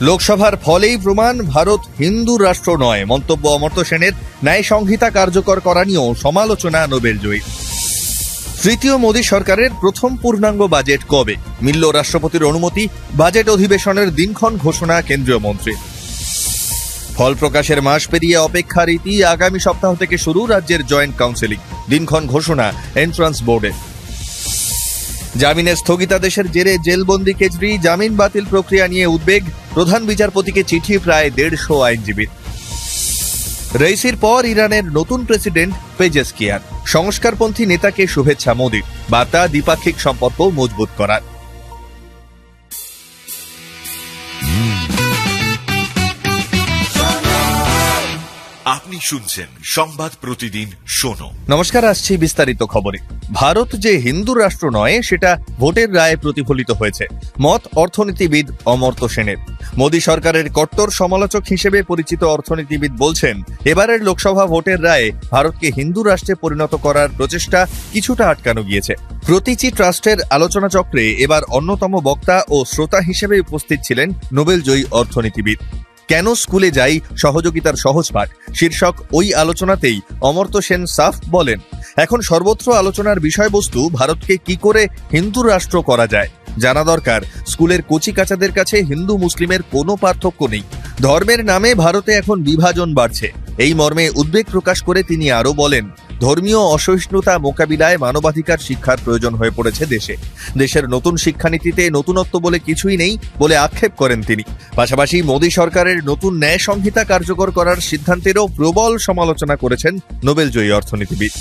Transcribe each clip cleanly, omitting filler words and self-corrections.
লোকসভার ফলেই প্রমাণ ভারত হিন্দু রাষ্ট্র নয়, মন্তব্য অমর্ত্য সেনের। ন্যায় সংহিতা কার্যকর করা নিয়েও সমালোচনা নোবেলজয়ী। তৃতীয় মোদী সরকারের প্রথম পূর্ণাঙ্গ বাজেট কবে? মিলল রাষ্ট্রপতির অনুমতি, বাজেট অধিবেশনের দিনক্ষণ ঘোষণা কেন্দ্রীয় মন্ত্রী। ফল প্রকাশের মাস পেরিয়ে অপেক্ষার ইতি, আগামী সপ্তাহ থেকে শুরু রাজ্যের জয়েন্ট কাউন্সিলিং, দিনক্ষণ ঘোষণা এন্ট্রান্স বোর্ডে। জামিনের স্থগিতাদেশের জেরে জেলবন্দি কেজরি, জামিন বাতিল প্রক্রিয়া নিয়ে উদ্বেগ, প্রধান বিচারপতিকে চিঠি প্রায় 150 আইনজীবীর। রাইসির পর ইরানের নতুন প্রেসিডেন্ট পেজেশকিয়ান, সংস্কারপন্থী নেতাকে শুভেচ্ছা মোদির, বার্তা দ্বিপাক্ষিক সম্পর্ক মজবুত করার। আপনি শুনছেন সংবাদ প্রতিদিন শোনো। নমস্কার, আসছি বিস্তারিত খবরে। ভারত যে হিন্দু রাষ্ট্র নয় সেটা ভোটের রায়ে প্রতিফলিত হয়েছে, মত অর্থনীতিবিদ অমর্ত্য সেনের। মোদী সরকারের কট্টর সমালোচক হিসেবে পরিচিত অর্থনীতিবিদ বলছেন, এবারের লোকসভা ভোটের রায়ে ভারতকে হিন্দু রাষ্ট্রে পরিণত করার প্রচেষ্টা কিছুটা আটকানো গিয়েছে। প্রতীচী ট্রাস্টের আলোচনা চক্রে এবার অন্যতম বক্তা ও শ্রোতা হিসেবে উপস্থিত ছিলেন নোবেলজয়ী অর্থনীতিবিদ। কেন স্কুলে যাই, সহযোগিতার সহজ পাঠ শীর্ষক ওই আলোচনাতেই অমর্ত্য সেন সাফ বলেন, এখন সর্বত্র আলোচনার বিষয়বস্তু ভারতকে কি করে হিন্দু রাষ্ট্র করা যায়। জানা দরকার, স্কুলের কচিকাচাদের কাছে হিন্দু মুসলিমের কোনো পার্থক্য নেই, ধর্মের নামে ভারতে এখন বিভাজন বাড়ছে। এই মর্মে উদ্বেগ প্রকাশ করে তিনি আরও বলেন, ধর্মীয় অসহিষ্ণুতা মোকাবিলায় মানবাধিকার শিক্ষার প্রয়োজন হয়ে পড়েছে দেশে। দেশের নতুন শিক্ষানীতিতে নতুনত্ব বলে কিছুই নেই বলে আক্ষেপ করেন তিনি। পাশাপাশি মোদী সরকারের নতুন ন্যায় সংহিতা কার্যকর করার সিদ্ধান্তেরও প্রবল সমালোচনা করেছেন নোবেলজয়ী অর্থনীতিবিদ।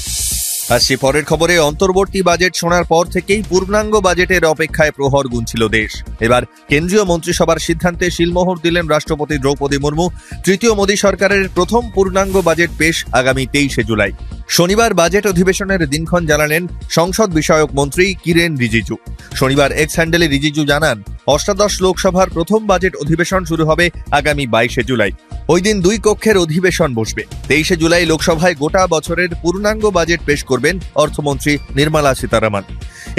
আসছি পরের খবরে। অন্তর্বর্তী বাজেট শোনার পর থেকেই পূর্ণাঙ্গ বাজেটের অপেক্ষায় প্রহর গুনছিল দেশ। এবার কেন্দ্রীয় মন্ত্রিসভার সিদ্ধান্তে শিলমোহর দিলেন রাষ্ট্রপতি দ্রৌপদী মুর্মু। তৃতীয় মোদী সরকারের প্রথম পূর্ণাঙ্গ বাজেট পেশ আগামী 23শে জুলাই। শনিবার বাজেট অধিবেশনের দিনক্ষণ জানালেন সংসদ বিষয়ক মন্ত্রী কিরেন রিজিজু। শনিবার এক্স হ্যান্ডেলে রিজিজু জানান, অষ্টাদশ লোকসভার প্রথম বাজেট অধিবেশন শুরু হবে আগামী 22শে জুলাই। ওই দিন 2 কক্ষের অধিবেশন বসবে। 23শে জুলাই লোকসভায় গোটা বছরের পূর্ণাঙ্গ বাজেট পেশ করবেন অর্থমন্ত্রী নির্মলা সীতারামন।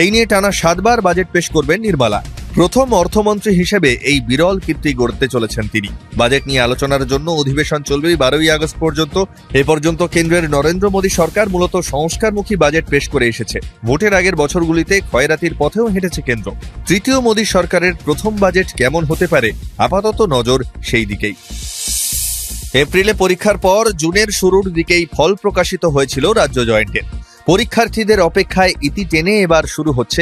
এই নিয়ে টানা 7 বার বাজেট পেশ করবেন নির্মলা। প্রথম অর্থমন্ত্রী হিসেবে এই বিরল কীর্তি গড়তে চলেছেন তিনি। বাজেট নিয়ে আলোচনার জন্য অধিবেশন চলবে 12ই আগস্ট পর্যন্ত। এ পর্যন্ত কেন্দ্রের নরেন্দ্র মোদী সরকার মূলত সংস্কারমুখী বাজেট পেশ করে এসেছে। ভোটের আগের বছরগুলিতে ক্ষয়রাতির পথেও হেঁটেছে কেন্দ্র। তৃতীয় মোদী সরকারের প্রথম বাজেট কেমন হতে পারে, আপাতত নজর সেই দিকেই। এপ্রিলে পরীক্ষার পর জুনের শুরুর দিকেই ফল প্রকাশিত হয়েছিল রাজ্য জয়েন্টের। পরীক্ষার্থীদের অপেক্ষায় ইতি টেনে এবার শুরু হচ্ছে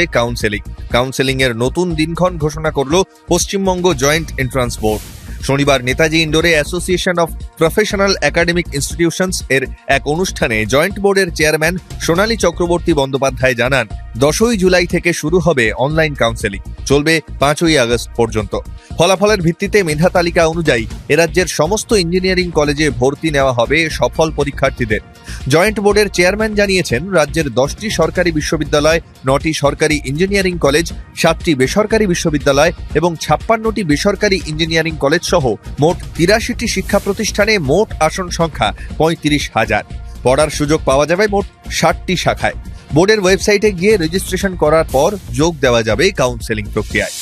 কাউন্সেলিং এর নতুন দিনক্ষণ ঘোষণা করল পশ্চিমবঙ্গ জয়েন্ট এন্ট্রান্স বোর্ড। শনিবার নেতাজি ইন্ডোরে association of professional academic institutions এর এক অনুষ্ঠানে জয়েন্ট বোর্ডের চেয়ারম্যান সোনালী চক্রবর্তী বন্দ্যোপাধ্যায় জানান, 10ই জুলাই থেকে শুরু হবে অনলাইন কাউন্সেলিং, চলবে 5ই আগস্ট পর্যন্ত। ফলাফলের ভিত্তিতে মেধা তালিকা অনুযায়ী রাজ্যের সমস্ত ইঞ্জিনিয়ারিং কলেজে ভর্তি নেওয়া হবে সফল পরীক্ষার্থীদের। জয়েন্ট বোর্ডের চেয়ারম্যান জানিয়েছেন, রাজ্যের 10টি সরকারি বিশ্ববিদ্যালয়, 9টি সরকারি ইঞ্জিনিয়ারিং কলেজ, 7টি বেসরকারি বিশ্ববিদ্যালয় এবং 56টি বেসরকারি ইঞ্জিনিয়ারিং কলেজ সহ মোট 83টি শিক্ষা প্রতিষ্ঠানে মোট আসন সংখ্যা 35,000। পড়ার সুযোগ পাওয়া যাবে মোট 60টি শাখায়। বোর্ডের ওয়েবসাইটে গিয়ে রেজিস্ট্রেশন করার পর যোগ দেওয়া যাবে কাউন্সেলিং প্রক্রিয়ায়।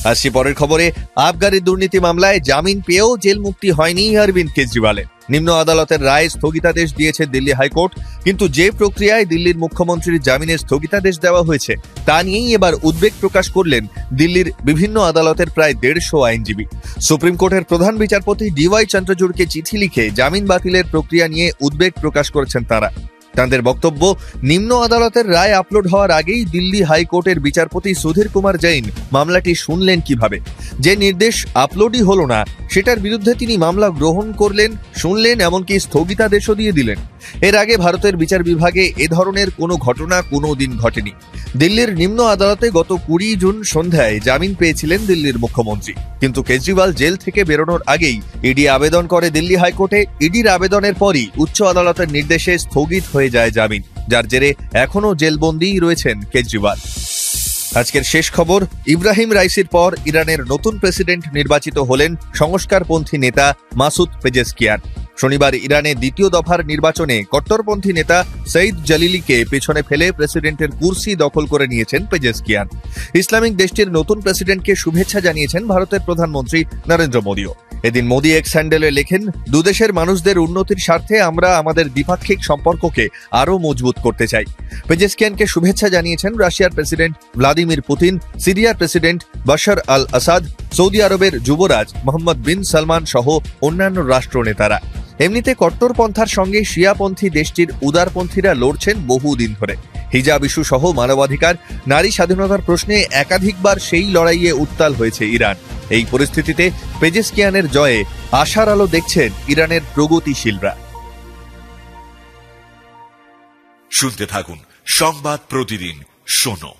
আসছি পরের খবরে। আবগারি দুর্নীতি মামলায় জামিন পেয়েও জেল মুক্তি হয়নি অরবিন্দ কেজরিওয়ালের। নিম্ন আদালতের রায়ে স্থগিতাদেশ দিয়েছে দিল্লি হাইকোর্ট, কিন্তু যে প্রক্রিয়ায় দিল্লির মুখ্যমন্ত্রীর জামিনের স্থগিতাদেশ দেওয়া হয়েছে তা নিয়েই এবার উদ্বেগ প্রকাশ করলেন দিল্লির বিভিন্ন আদালতের প্রায় 150 আইনজীবী। সুপ্রিম কোর্টের প্রধান বিচারপতি DY চন্দ্রচূড়কে চিঠি লিখে জামিন বাতিলের প্রক্রিয়া নিয়ে উদ্বেগ প্রকাশ করেছেন তারা। তাদের বক্তব্য, নিম্ন আদালতের রায় আপলোড হওয়ার আগেই দিল্লি হাইকোর্টের বিচারপতি সুধীর কুমার জৈন মামলাটি শুনলেন কিভাবে? যে নির্দেশ আপলোডই হলো না সেটার বিরুদ্ধে তিনি মামলা গ্রহণ করলেন, শুনলেন, এমনকি স্থগিতাদেশও দিয়ে দিলেন। এর আগে ভারতের বিচার বিভাগে এ ধরনের কোনো ঘটনা কোনো দিন ঘটেনি। দিল্লির নিম্ন আদালতে গত 20 জুন সন্ধ্যায় জামিন পেয়েছিলেন দিল্লির মুখ্যমন্ত্রী, কিন্তু কেজরিওয়াল জেল থেকে বেরোনোর আগেই ইডি আবেদন করে দিল্লি হাইকোর্টে। ইডির আবেদনের পরই উচ্চ আদালতের নির্দেশে স্থগিত হয়ে যায় জামিন, যার জেরে এখনও জেলবন্দিই রয়েছেন কেজরিওয়াল। আজকের শেষ খবর। ইব্রাহিম রাইসির পর ইরানের নতুন প্রেসিডেন্ট নির্বাচিত হলেন সংস্কারপন্থী নেতা মাসুদ পেজেশকিয়ান। শনিবার ইরানে দ্বিতীয় দফার নির্বাচনে কট্টরপন্থী নেতা সঈদ জালিলিকে পেছনে ফেলে প্রেসিডেন্টের কুর্সি দখল করে নিয়েছেন পেজেশকিয়ান। ইসলামিক দেশটির নতুন প্রেসিডেন্টকে শুভেচ্ছা জানিয়েছেন ভারতের প্রধানমন্ত্রী নরেন্দ্র মোদীও। এদিন মোদী এক্স হ্যান্ডেলে লেখেন, দুদেশের মানুষদের উন্নতির স্বার্থে আমরা আমাদের দ্বিপাক্ষিক সম্পর্ককে আরও মজবুত করতে চাই। পেজেশকিয়ানকে শুভেচ্ছা জানিয়েছেন রাশিয়ার প্রেসিডেন্ট ভ্লাদিমির পুতিন, সিরিয়ার প্রেসিডেন্ট বাশার আল আসাদ, সৌদি আরবের যুবরাজ মোহাম্মদ বিন সালমান সহ অন্যান্য রাষ্ট্রনেতারা। এমনিতে কট্টরপন্থার সঙ্গে শিয়াপন্থী দেশটির উদারপন্থীরা লড়ছেন বহুদিন ধরে। হিজাব ইস্যু সহ মানবাধিকার, নারী স্বাধীনতার প্রশ্নে একাধিকবার সেই লড়াইয়ে উত্তাল হয়েছে ইরান। এই পরিস্থিতিতে পেজেশকিয়ানের জয়ে আশার আলো দেখছেন ইরানের প্রগতিশীলরা। শুনতে থাকুন সংবাদ প্রতিদিন শোনো।